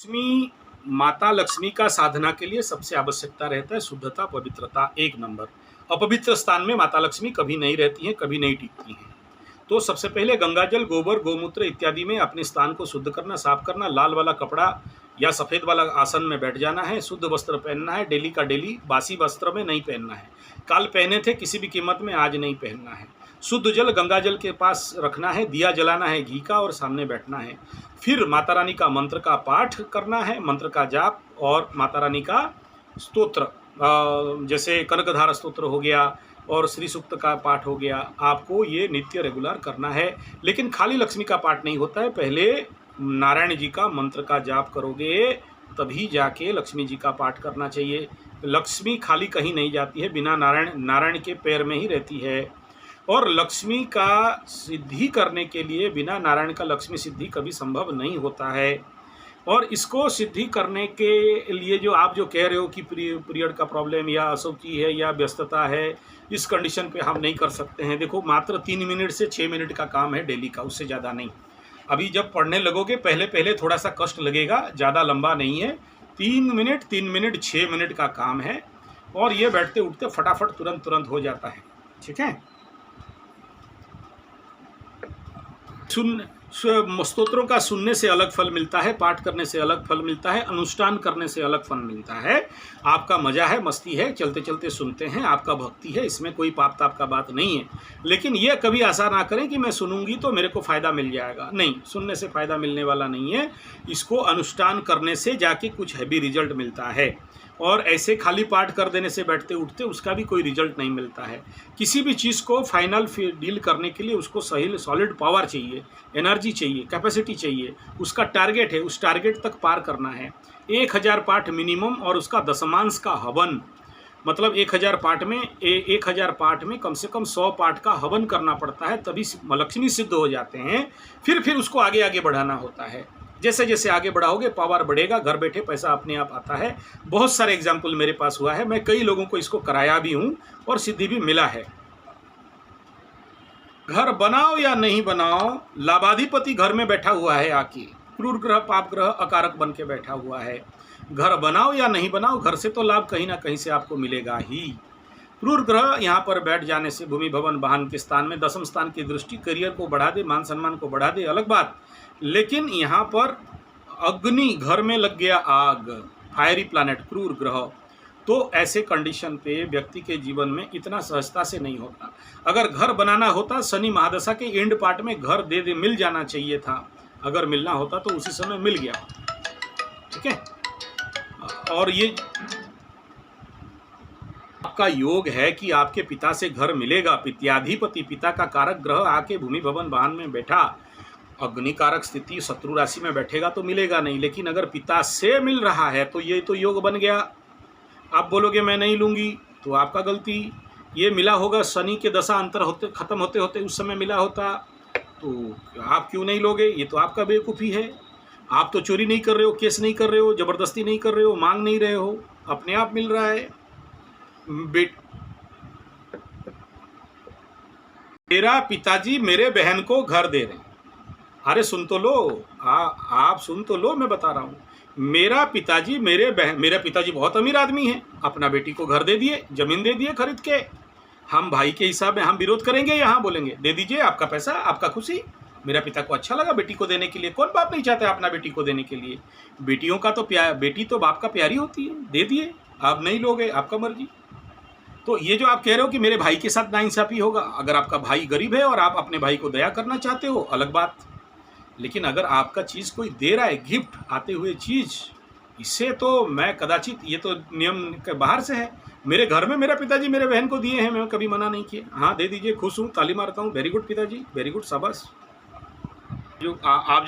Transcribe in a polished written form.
लक्ष्मी माता लक्ष्मी का साधना के लिए सबसे आवश्यकता रहता है शुद्धता, पवित्रता। एक नंबर। अपवित्र स्थान में माता लक्ष्मी कभी नहीं रहती हैं, कभी नहीं टिकती हैं। तो सबसे पहले गंगाजल, गोबर, गोमूत्र इत्यादि में अपने स्थान को शुद्ध करना, साफ करना। लाल वाला कपड़ा या सफ़ेद वाला आसन में बैठ जाना है। शुद्ध वस्त्र पहनना है, डेली का डेली। बासी वस्त्र में नहीं पहनना है। कल पहने थे किसी भी कीमत में, आज नहीं पहनना है। शुद्ध जल गंगाजल के पास रखना है, दिया जलाना है घी का और सामने बैठना है। फिर माता रानी का मंत्र का पाठ करना है, मंत्र का जाप और माता रानी का स्तोत्र, जैसे कनकधारा स्तोत्र हो गया और श्री सूक्त का पाठ हो गया। आपको ये नित्य रेगुलर करना है। लेकिन खाली लक्ष्मी का पाठ नहीं होता है, पहले नारायण जी का मंत्र का जाप करोगे तभी जाके लक्ष्मी जी का पाठ करना चाहिए। लक्ष्मी खाली कहीं नहीं जाती है, बिना नारायण के पैर में ही रहती है। और लक्ष्मी का सिद्धि करने के लिए बिना नारायण का लक्ष्मी सिद्धि कभी संभव नहीं होता है। और इसको सिद्धि करने के लिए जो आप जो कह रहे हो कि पीरियड का प्रॉब्लम या अशुचि है या व्यस्तता है, इस कंडीशन पे हम नहीं कर सकते हैं। देखो, मात्र 3 मिनट से 6 मिनट का काम है डेली का, उससे ज़्यादा नहीं। अभी जब पढ़ने लगोगे पहले पहले थोड़ा सा कष्ट लगेगा, ज़्यादा लंबा नहीं है। 3 मिनट 6 मिनट का काम है और ये बैठते उठते फटाफट तुरंत हो जाता है। ठीक है। स्तोत्रों का सुनने से अलग फल मिलता है, पाठ करने से अलग फल मिलता है, अनुष्ठान करने से अलग फल मिलता है। आपका मजा है, मस्ती है, चलते चलते सुनते हैं, आपका भक्ति है, इसमें कोई पाप ताप का बात नहीं है। लेकिन यह कभी आशा ना करें कि मैं सुनूंगी तो मेरे को फ़ायदा मिल जाएगा। नहीं, सुनने से फ़ायदा मिलने वाला नहीं है। इसको अनुष्ठान करने से जाके कुछ हैवी रिजल्ट मिलता है। और ऐसे खाली पाठ कर देने से बैठते उठते उसका भी कोई रिजल्ट नहीं मिलता है। किसी भी चीज़ को फाइनल डील करने के लिए उसको सही सॉलिड पावर चाहिए, एनर्जी चाहिए, कैपेसिटी चाहिए। उसका टारगेट है, उस टारगेट तक पार करना है। 1000 पाठ मिनिमम और उसका दशमांश का हवन, मतलब 1000 पाठ में 1000 पाठ में कम से कम 100 पाठ का हवन करना पड़ता है, तभी लक्ष्मी सिद्ध हो जाते हैं। फिर उसको आगे आगे बढ़ाना होता है। जैसे जैसे आगे बढ़ाओगे पावर बढ़ेगा, घर बैठे पैसा अपने आप आता है। बहुत सारे एग्जाम्पल मेरे पास हुआ है, मैं कई लोगों को इसको कराया भी हूँ और सिद्धि भी मिला है। घर बनाओ या नहीं बनाओ, लाभाधिपति घर में बैठा हुआ है आके, क्रूर ग्रह पाप ग्रह अकारक बन के बैठा हुआ है। घर बनाओ या नहीं बनाओ, घर से तो लाभ कहीं ना कहीं से आपको मिलेगा ही। क्रूर ग्रह यहाँ पर बैठ जाने से भूमि भवन वाहन के स्थान में, 10वें स्थान की दृष्टि करियर को बढ़ा दे, मान सम्मान को बढ़ा दे, अलग बात। लेकिन यहाँ पर अग्नि, घर में लग गया आग, फायरी प्लैनेट क्रूर ग्रह, तो ऐसे कंडीशन पे व्यक्ति के जीवन में इतना सहजता से नहीं होता। अगर घर बनाना होता, शनि महादशा के एंड पार्ट में घर दे मिल जाना चाहिए था। अगर मिलना होता तो उसी समय मिल गया। ठीक है। और ये आपका योग है कि आपके पिता से घर मिलेगा। पित्याधिपति, पिता का कारक ग्रह आके भूमि भवन वाहन में बैठा, अग्नि कारक स्थिति शत्रु राशि में बैठेगा तो मिलेगा नहीं। लेकिन अगर पिता से मिल रहा है तो ये तो योग बन गया। आप बोलोगे मैं नहीं लूँगी, तो आपका गलती। ये मिला होगा शनि के दशा अंतर होते खत्म होते होते उस समय मिला होता, तो आप क्यों नहीं लोगे? ये तो आपका बेवकूफ़ी है। आप तो चोरी नहीं कर रहे हो, केस नहीं कर रहे हो, ज़बरदस्ती नहीं कर रहे हो, मांग नहीं रहे हो, अपने आप मिल रहा है। मेरा पिताजी मेरे बहन को घर दे रहे हैं। अरे सुन तो लो, आप सुन तो लो, मैं बता रहा हूँ। मेरा पिताजी मेरे पिताजी बहुत अमीर आदमी हैं, अपना बेटी को घर दे दिए, ज़मीन दे दिए खरीद के। हम भाई के हिसाब में हम विरोध करेंगे? यहाँ बोलेंगे दे दीजिए, आपका पैसा, आपका खुशी। मेरा पिता को अच्छा लगा बेटी को देने के लिए। कौन बाप नहीं चाहता अपना बेटी को देने के लिए? बेटियों का तो बेटी तो बाप का प्यारी होती है, दे दिए। आप नहीं लोगे, आपका मर्जी। तो ये जो आप कह रहे हो कि मेरे भाई के साथ नाइंसाफ़ी होगा, अगर आपका भाई गरीब है और आप अपने भाई को दया करना चाहते हो, अलग बात। लेकिन अगर आपका चीज़ कोई दे रहा है, गिफ्ट आते हुए चीज़, इससे तो मैं कदाचित, ये तो नियम के बाहर से है। मेरे घर में मेरा पिताजी मेरे बहन को दिए हैं, मैं कभी मना नहीं किया। हाँ, दे दीजिए, खुश हूँ, ताली मारता हूँ, वेरी गुड पिताजी, वेरी गुड, शाबाश। जो आप